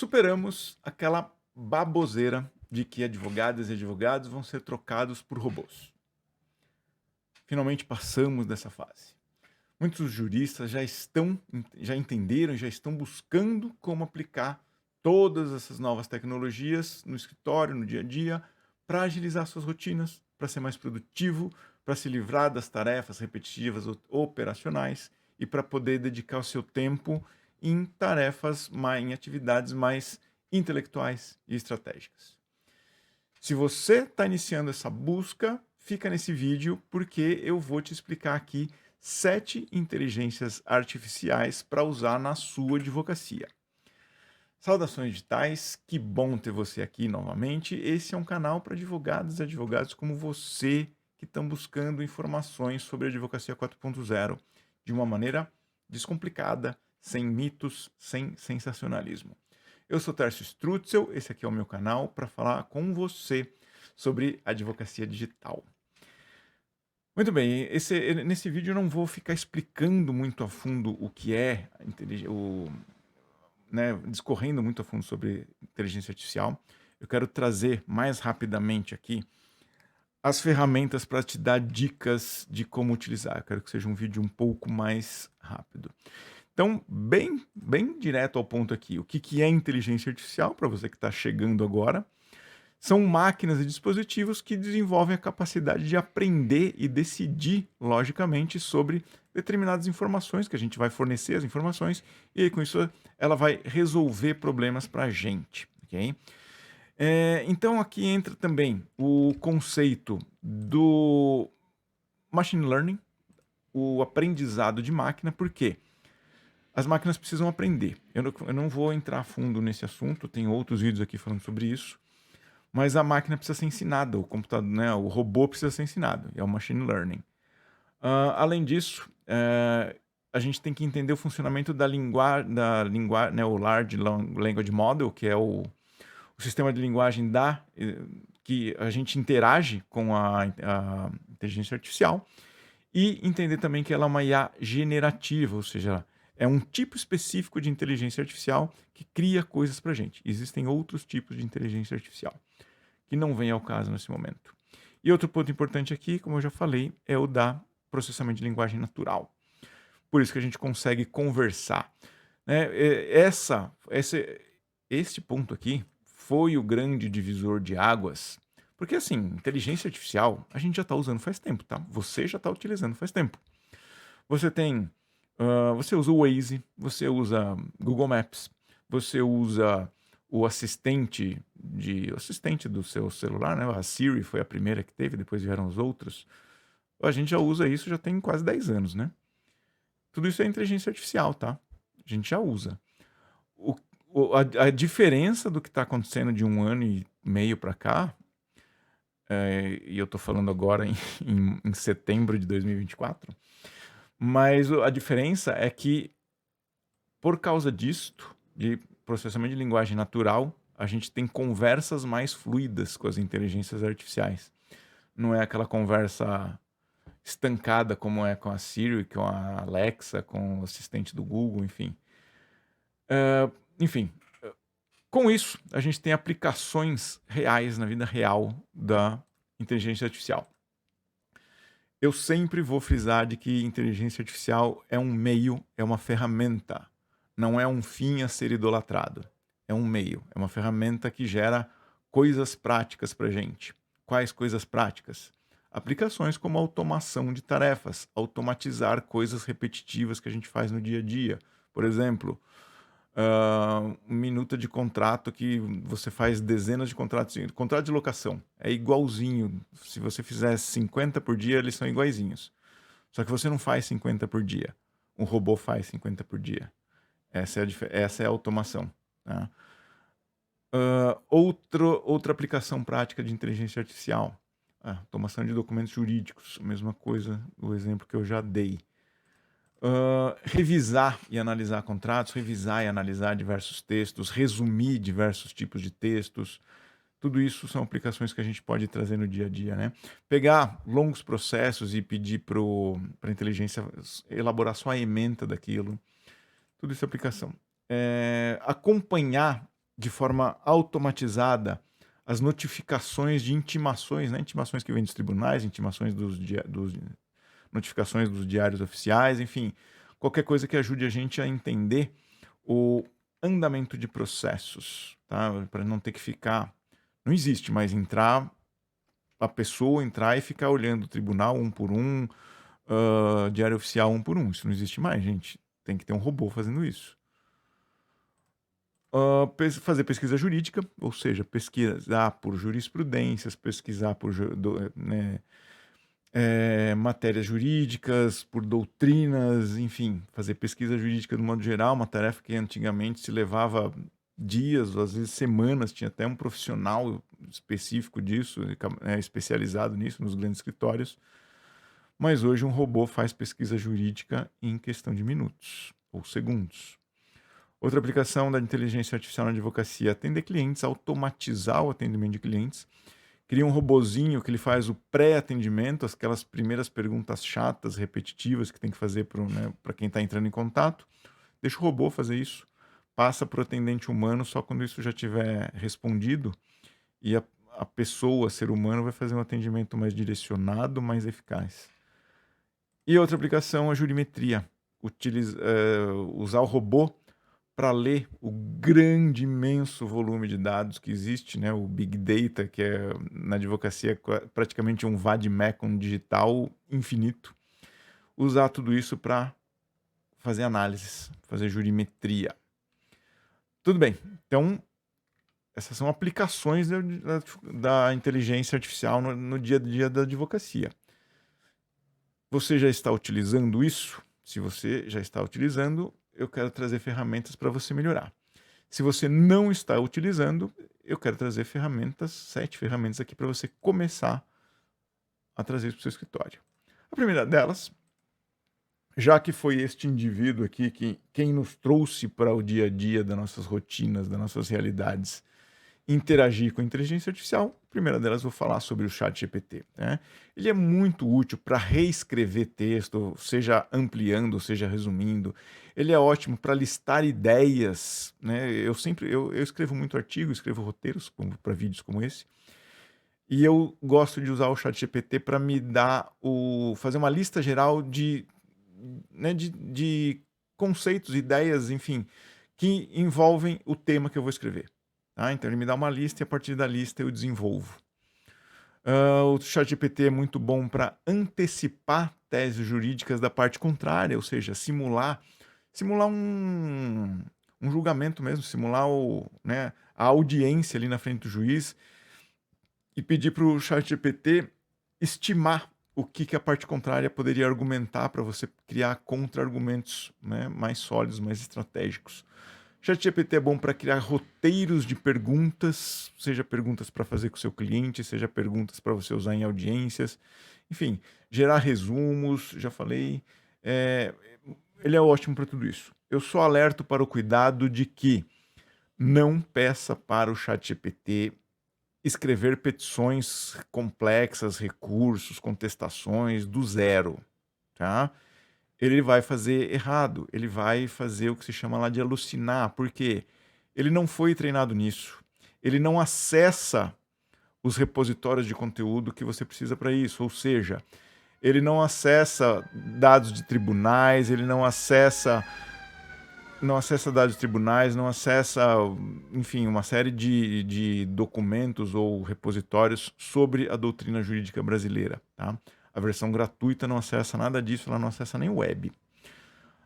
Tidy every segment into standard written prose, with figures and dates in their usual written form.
Superamos aquela baboseira de que advogadas e advogados vão ser trocados por robôs. Finalmente passamos dessa fase. Muitos juristas já entenderam, já estão buscando como aplicar todas essas novas tecnologias no escritório, no dia a dia, para agilizar suas rotinas, para ser mais produtivo, para se livrar das tarefas repetitivas operacionais e para poder dedicar o seu tempo em em atividades mais intelectuais e estratégicas. Se você está iniciando essa busca, fica nesse vídeo porque eu vou te explicar aqui 7 inteligências artificiais para usar na sua advocacia. Saudações digitais, que bom ter você aqui novamente. Esse é um canal para advogados e advogados como você que estão buscando informações sobre a advocacia 4.0 de uma maneira descomplicada, sem mitos, sem sensacionalismo. Eu sou Tércio Strutzel, esse aqui é o meu canal para falar com você sobre advocacia digital. Muito bem, nesse vídeo eu não vou ficar explicando muito a fundo o que é discorrendo muito a fundo sobre inteligência artificial. Eu quero trazer mais rapidamente aqui as ferramentas para te dar dicas de como utilizar. Eu quero que seja um vídeo um pouco mais rápido. Então, bem direto ao ponto aqui. O que é inteligência artificial, para você que está chegando agora? São máquinas e dispositivos que desenvolvem a capacidade de aprender e decidir logicamente sobre determinadas informações, que a gente vai fornecer as informações, e aí, com isso ela vai resolver problemas para a gente. Okay? Então aqui entra também o conceito do machine learning, o aprendizado de máquina, por quê? As máquinas precisam aprender. Eu não vou entrar a fundo nesse assunto, tem outros vídeos aqui falando sobre isso, mas a máquina precisa ser ensinada, o computador, né, o robô precisa ser ensinado, é o machine learning. Além disso, a gente tem que entender o funcionamento da linguagem, né, o Large Language Model, que é o sistema de linguagem que a gente interage com a inteligência artificial, e entender também que ela é uma IA generativa, ou seja, é um tipo específico de inteligência artificial que cria coisas para a gente. Existem outros tipos de inteligência artificial, que não vem ao caso nesse momento. E outro ponto importante aqui, como eu já falei, é o da processamento de linguagem natural. Por isso que a gente consegue conversar. Né? Este ponto aqui foi o grande divisor de águas, porque assim, inteligência artificial a gente já está usando faz tempo, tá? Você já está utilizando faz tempo. Você usa o Waze, você usa Google Maps, você usa o assistente do seu celular, né? A Siri foi a primeira que teve, depois vieram os outros. A gente já usa isso já tem quase 10 anos, né? Tudo isso é inteligência artificial, tá? A gente já usa. A diferença do que está acontecendo de 1 ano e meio para cá, e eu estou falando agora em setembro de 2024, mas a diferença é que, por causa disto, de processamento de linguagem natural, a gente tem conversas mais fluidas com as inteligências artificiais. Não é aquela conversa estancada como é com a Siri, com a Alexa, com o assistente do Google, enfim. Enfim, com isso, a gente tem aplicações reais na vida real da inteligência artificial. Eu sempre vou frisar de que inteligência artificial é um meio, é uma ferramenta, não é um fim a ser idolatrado. É um meio, é uma ferramenta que gera coisas práticas para a gente. Quais coisas práticas? Aplicações como automação de tarefas, automatizar coisas repetitivas que a gente faz no dia a dia. Por exemplo, minuta de contrato que você faz dezenas de contratos. Contrato de locação é igualzinho. Se você fizer 50 por dia, eles são iguaizinhos. Só que você não faz 50 por dia. Um robô faz 50 por dia. Essa é a automação. Tá? Outra aplicação prática de inteligência artificial. Automação de documentos jurídicos. A mesma coisa, o exemplo que eu já dei. Revisar e analisar contratos, revisar e analisar diversos textos, resumir diversos tipos de textos. Tudo isso são aplicações que a gente pode trazer no dia a dia, né? Pegar longos processos e pedir para a inteligência elaborar só a ementa daquilo. Tudo isso é aplicação. Acompanhar de forma automatizada as notificações de intimações, né? Intimações que vêm dos tribunais, intimações notificações dos diários oficiais, enfim, qualquer coisa que ajude a gente a entender o andamento de processos, tá? Para não ter que ficar. Não existe mais a pessoa entrar e ficar olhando o tribunal um por um, diário oficial um por um. Isso não existe mais, gente. Tem que ter um robô fazendo isso. Fazer pesquisa jurídica, ou seja, pesquisar por jurisprudências, pesquisar por né, matérias jurídicas, por doutrinas, enfim, fazer pesquisa jurídica de modo geral, uma tarefa que antigamente se levava dias, ou às vezes semanas, tinha até um profissional específico disso, especializado nisso, nos grandes escritórios, mas hoje um robô faz pesquisa jurídica em questão de minutos ou segundos. Outra aplicação da inteligência artificial na advocacia é atender clientes, automatizar o atendimento de clientes. Cria um robozinho que ele faz o pré-atendimento, aquelas primeiras perguntas chatas, repetitivas que tem que fazer para quem está entrando em contato. Deixa o robô fazer isso. Passa para o atendente humano só quando isso já tiver respondido. E a pessoa, ser humano, vai fazer um atendimento mais direcionado, mais eficaz. E outra aplicação é a jurimetria. Usar o robô para ler o grande, imenso volume de dados que existe, né? O Big Data, que é na advocacia praticamente um vade-mecum digital infinito. Usar tudo isso para fazer análises, fazer jurimetria. Tudo bem, então essas são aplicações da inteligência artificial no dia a dia da advocacia. Você já está utilizando isso? Se você já está utilizando, eu quero trazer ferramentas para você melhorar. Se você não está utilizando, eu quero trazer 7 ferramentas aqui para você começar a trazer isso para o seu escritório. A primeira delas, já que foi este indivíduo aqui quem nos trouxe para o dia a dia das nossas rotinas, das nossas realidades, interagir com a inteligência artificial, a primeira delas vou falar sobre o ChatGPT. Né? Ele é muito útil para reescrever texto, seja ampliando, seja resumindo. Ele é ótimo para listar ideias. Né? Eu escrevo muito artigo, escrevo roteiros para vídeos como esse. E eu gosto de usar o ChatGPT para me fazer uma lista geral de conceitos, ideias, enfim, que envolvem o tema que eu vou escrever. Tá? Então ele me dá uma lista e a partir da lista eu desenvolvo. O ChatGPT é muito bom para antecipar teses jurídicas da parte contrária, ou seja, simular um julgamento mesmo, simular a audiência ali na frente do juiz e pedir para o ChatGPT estimar o que a parte contrária poderia argumentar para você criar contra-argumentos, né, mais sólidos, mais estratégicos. ChatGPT é bom para criar roteiros de perguntas, seja perguntas para fazer com o seu cliente, seja perguntas para você usar em audiências, enfim, gerar resumos, já falei. Ele é ótimo para tudo isso. Eu só alerto para o cuidado de que não peça para o ChatGPT escrever petições complexas, recursos, contestações do zero, tá? Ele vai fazer errado, ele vai fazer o que se chama lá de alucinar, porque ele não foi treinado nisso. Ele não acessa os repositórios de conteúdo que você precisa para isso, ou seja, ele não acessa dados de tribunais, ele não acessa dados de tribunais, não acessa, enfim, uma série de documentos ou repositórios sobre a doutrina jurídica brasileira, tá? A versão gratuita não acessa nada disso, ela não acessa nem o web.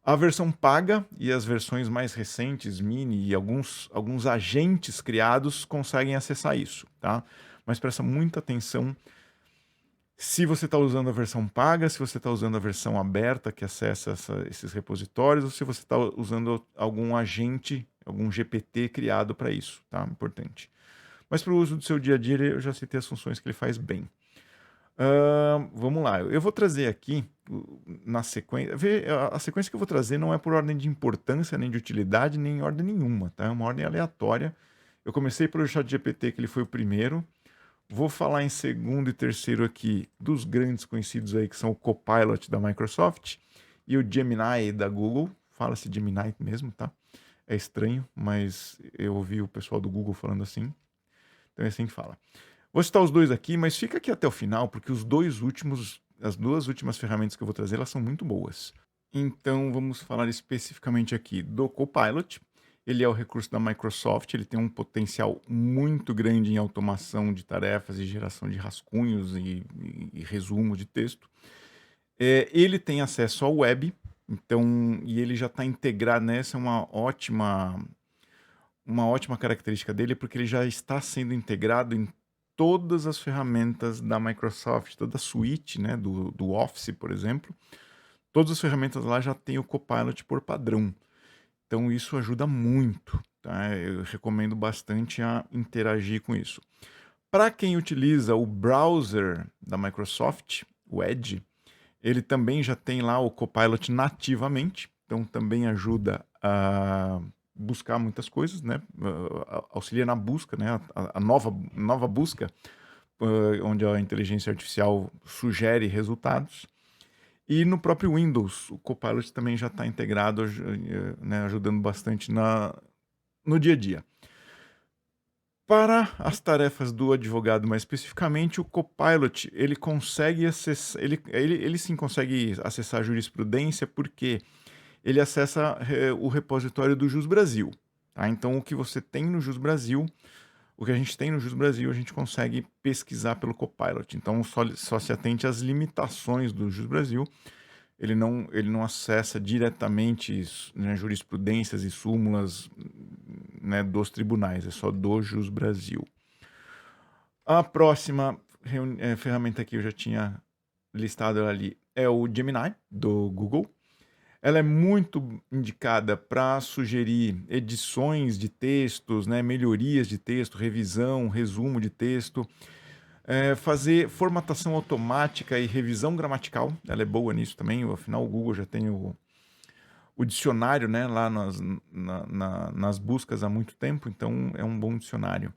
A versão paga e as versões mais recentes, mini e alguns agentes criados conseguem acessar isso, tá? Mas presta muita atenção se você está usando a versão paga, se você está usando a versão aberta que acessa esses repositórios, ou se você está usando algum agente, algum GPT criado para isso, tá? Importante. Mas para o uso do seu dia a dia, eu já citei as funções que ele faz bem. Vamos lá, eu vou trazer aqui na sequência. A sequência que eu vou trazer não é por ordem de importância, nem de utilidade, nem em ordem nenhuma, tá? É uma ordem aleatória. Eu comecei pelo ChatGPT, que ele foi o primeiro. Vou falar em segundo e terceiro aqui dos grandes conhecidos aí, que são o Copilot da Microsoft e o Gemini da Google. Fala-se Gemini mesmo, tá? É estranho, mas eu ouvi o pessoal do Google falando assim, então é assim que fala. Vou citar os dois aqui, mas fica aqui até o final, porque as duas últimas ferramentas que eu vou trazer, elas são muito boas. Então vamos falar especificamente aqui do Copilot. Ele é o recurso da Microsoft, ele tem um potencial muito grande em automação de tarefas e geração de rascunhos e resumo de texto. Ele tem acesso ao web, então, e ele já está integrado nessa, é uma ótima característica dele, porque ele já está sendo integrado em todas as ferramentas da Microsoft, toda a suíte, né, do Office, por exemplo. Todas as ferramentas lá já tem o Copilot por padrão. Então isso ajuda muito, tá? Eu recomendo bastante a interagir com isso. Para quem utiliza o browser da Microsoft, o Edge, ele também já tem lá o Copilot nativamente, então também ajuda a buscar muitas coisas, né? Auxilia na busca, né? A nova busca, onde a inteligência artificial sugere resultados. E no próprio Windows, o Copilot também já está integrado, né, ajudando bastante no dia a dia. Para as tarefas do advogado, mais especificamente, o Copilot, ele consegue acessar, ele sim consegue acessar a jurisprudência porque ele acessa o repositório do Jus Brasil. Tá? Então, o que você tem no Jus Brasil, o que a gente tem no Jus Brasil, a gente consegue pesquisar pelo Copilot. Então, só se atente às limitações do Jus Brasil. Ele não acessa diretamente, né, jurisprudências e súmulas, né, dos tribunais, é só do Jus Brasil. A próxima ferramenta que eu já tinha listado ali é o Gemini, do Google. Ela é muito indicada para sugerir edições de textos, né, melhorias de texto, revisão, resumo de texto, fazer formatação automática e revisão gramatical. Ela é boa nisso também, afinal o Google já tem o dicionário, né, lá nas buscas há muito tempo, então é um bom dicionário.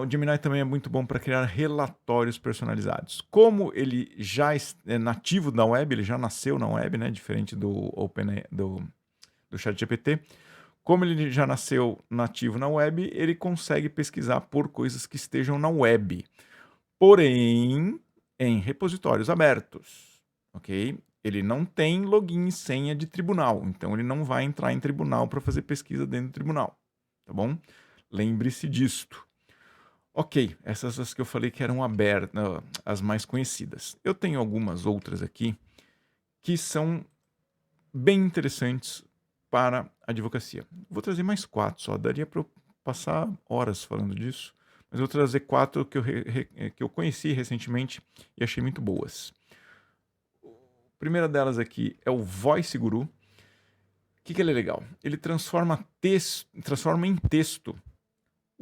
O Gemini também é muito bom para criar relatórios personalizados. Como ele já é nativo da web, ele já nasceu na web, né, diferente do ChatGPT. Como ele já nasceu nativo na web, ele consegue pesquisar por coisas que estejam na web, porém em repositórios abertos, ok? Ele não tem login e senha de tribunal, então ele não vai entrar em tribunal para fazer pesquisa dentro do tribunal, tá bom? Lembre-se disto. Ok, essas as que eu falei que eram abertas, as mais conhecidas. Eu tenho algumas outras aqui que são bem interessantes para a advocacia. Vou trazer mais 4 só, daria para eu passar horas falando disso, mas eu vou trazer 4 que eu conheci recentemente e achei muito boas. A primeira delas aqui é o Voice Guru. O que ele é legal? Ele transforma em texto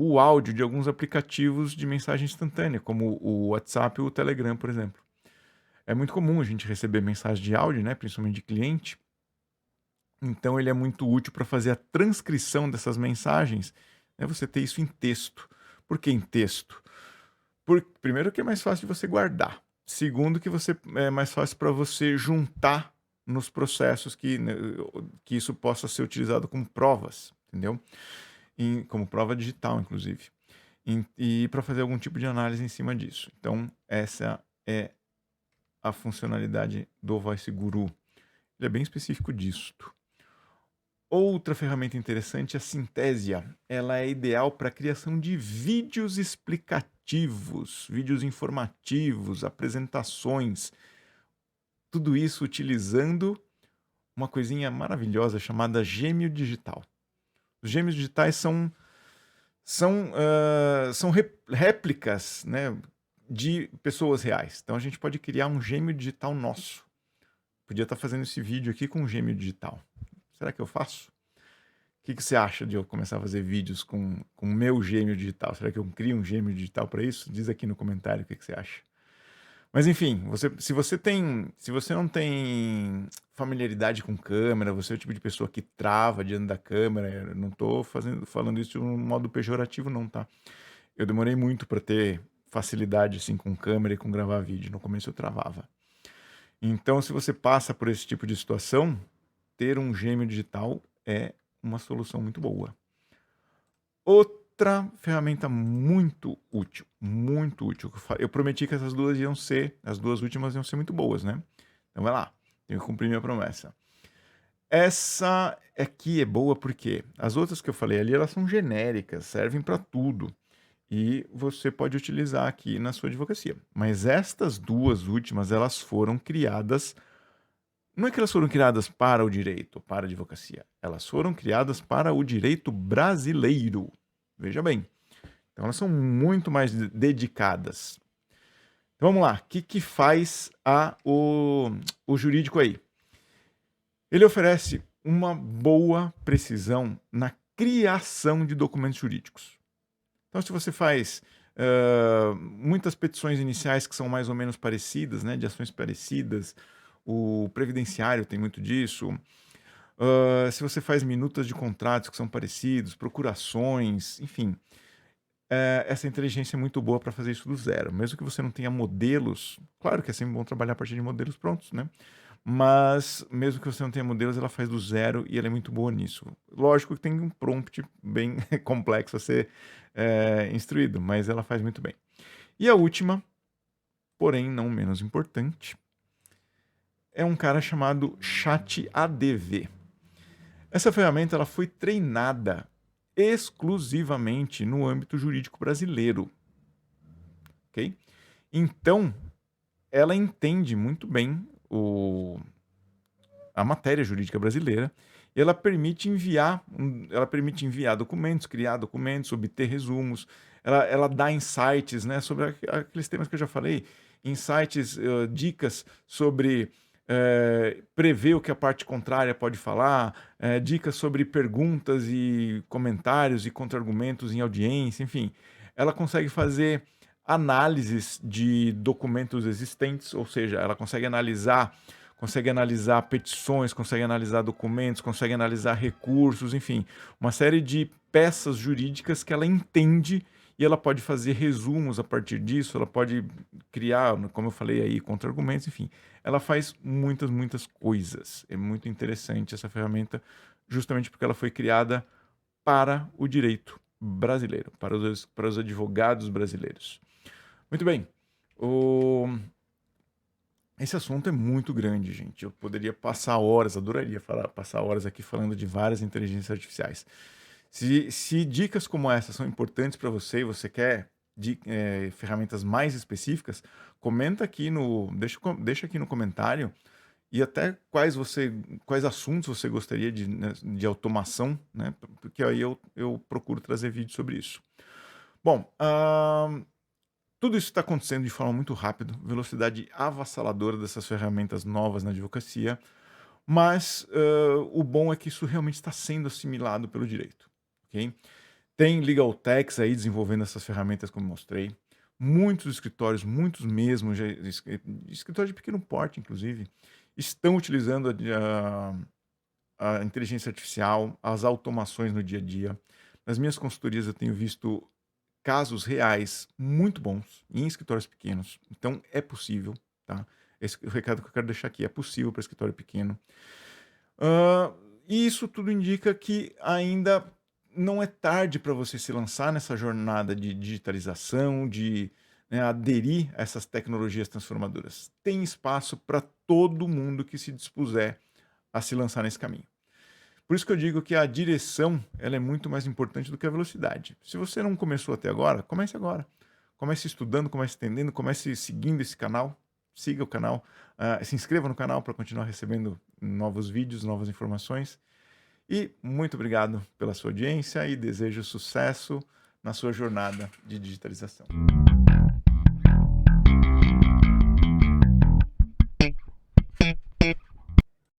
o áudio de alguns aplicativos de mensagem instantânea, como o WhatsApp e o Telegram, por exemplo. É muito comum a gente receber mensagem de áudio, né, principalmente de cliente. Então ele é muito útil para fazer a transcrição dessas mensagens, né, você ter isso em texto. Por que em texto? Primeiro que é mais fácil de você guardar. Segundo que é mais fácil para você juntar nos processos né, que isso possa ser utilizado como provas, entendeu? Como prova digital, inclusive. E para fazer algum tipo de análise em cima disso. Então, essa é a funcionalidade do Voice Guru. Ele é bem específico disto. Outra ferramenta interessante é a Synthesia. Ela é ideal para a criação de vídeos explicativos, vídeos informativos, apresentações. Tudo isso utilizando uma coisinha maravilhosa chamada Gêmeo Digital. Os gêmeos digitais são réplicas, né, de pessoas reais. Então a gente pode criar um gêmeo digital nosso. Podia estar fazendo esse vídeo aqui com um gêmeo digital. Será que eu faço? O que você acha de eu começar a fazer vídeos com o meu gêmeo digital? Será que eu crio um gêmeo digital para isso? Diz aqui no comentário o que você acha. Mas enfim, se você não tem familiaridade com câmera, você é o tipo de pessoa que trava diante da câmera, eu não estou falando isso de um modo pejorativo não, tá? Eu demorei muito para ter facilidade assim com câmera e com gravar vídeo. No começo eu travava. Então, se você passa por esse tipo de situação, ter um gêmeo digital é uma solução muito boa. Outra ferramenta muito útil. Eu prometi que essas duas iam ser, as duas últimas iam ser muito boas, né? Então vai lá, tenho que cumprir minha promessa. Essa aqui é boa porque as outras que eu falei ali, elas são genéricas, servem para tudo. E você pode utilizar aqui na sua advocacia. Mas estas duas últimas, elas foram criadas. Não é que elas foram criadas para o direito, para a advocacia. Elas foram criadas para o direito brasileiro. Veja bem. Então elas são muito mais dedicadas. Então vamos lá. O que faz o jurídico aí? Ele oferece uma boa precisão na criação de documentos jurídicos. Então, se você faz muitas petições iniciais que são mais ou menos parecidas, né, de ações parecidas, o previdenciário tem muito disso. Se você faz minutas de contratos que são parecidos, procurações, enfim, essa inteligência é muito boa para fazer isso do zero. Mesmo que você não tenha modelos, claro que é sempre bom trabalhar a partir de modelos prontos, né? Mas mesmo que você não tenha modelos, ela faz do zero e ela é muito boa nisso. Lógico que tem um prompt bem complexo a ser instruído, mas ela faz muito bem. E a última, porém não menos importante, é um cara chamado ChatADV. Essa ferramenta ela foi treinada exclusivamente no âmbito jurídico brasileiro. Ok? Então, ela entende muito bem a matéria jurídica brasileira e ela permite enviar documentos, criar documentos, obter resumos, ela dá insights, né, sobre aqueles temas que eu já falei, insights, dicas sobre prever o que a parte contrária pode falar, dicas sobre perguntas e comentários e contra-argumentos em audiência, enfim. Ela consegue fazer análises de documentos existentes, ou seja, ela consegue analisar petições, consegue analisar documentos, consegue analisar recursos, enfim, uma série de peças jurídicas que ela entende e ela pode fazer resumos a partir disso, ela pode criar, como eu falei aí, contra-argumentos, enfim. Ela faz muitas coisas. É muito interessante essa ferramenta, justamente porque ela foi criada para o direito brasileiro, para os advogados brasileiros. Muito bem. Esse assunto é muito grande, gente. Eu poderia passar horas, adoraria passar horas aqui falando de várias inteligências artificiais. Se dicas como essa são importantes para você e você quer ferramentas mais específicas, comenta aqui deixa aqui no comentário e até quais assuntos você gostaria de automação, né? Porque aí eu procuro trazer vídeo sobre isso. Bom, tudo isso está acontecendo de forma muito rápida, velocidade avassaladora dessas ferramentas novas na advocacia, mas o bom é que isso realmente está sendo assimilado pelo direito. Okay? Tem legal techs aí desenvolvendo essas ferramentas, como mostrei. Muitos escritórios, muitos mesmo, escritórios de pequeno porte, inclusive, estão utilizando a inteligência artificial, as automações no dia a dia. Nas minhas consultorias eu tenho visto casos reais muito bons em escritórios pequenos. Então é possível, tá? Esse é o recado que eu quero deixar aqui. É possível para escritório pequeno. E isso tudo indica que ainda não é tarde para você se lançar nessa jornada de digitalização, de aderir a essas tecnologias transformadoras. Tem espaço para todo mundo que se dispuser a se lançar nesse caminho. Por isso que eu digo que a direção ela é muito mais importante do que a velocidade. Se você não começou até agora, comece agora. Comece estudando, comece entendendo, comece seguindo esse canal. Siga o canal, se inscreva no canal para continuar recebendo novos vídeos, novas informações. E muito obrigado pela sua audiência e desejo sucesso na sua jornada de digitalização.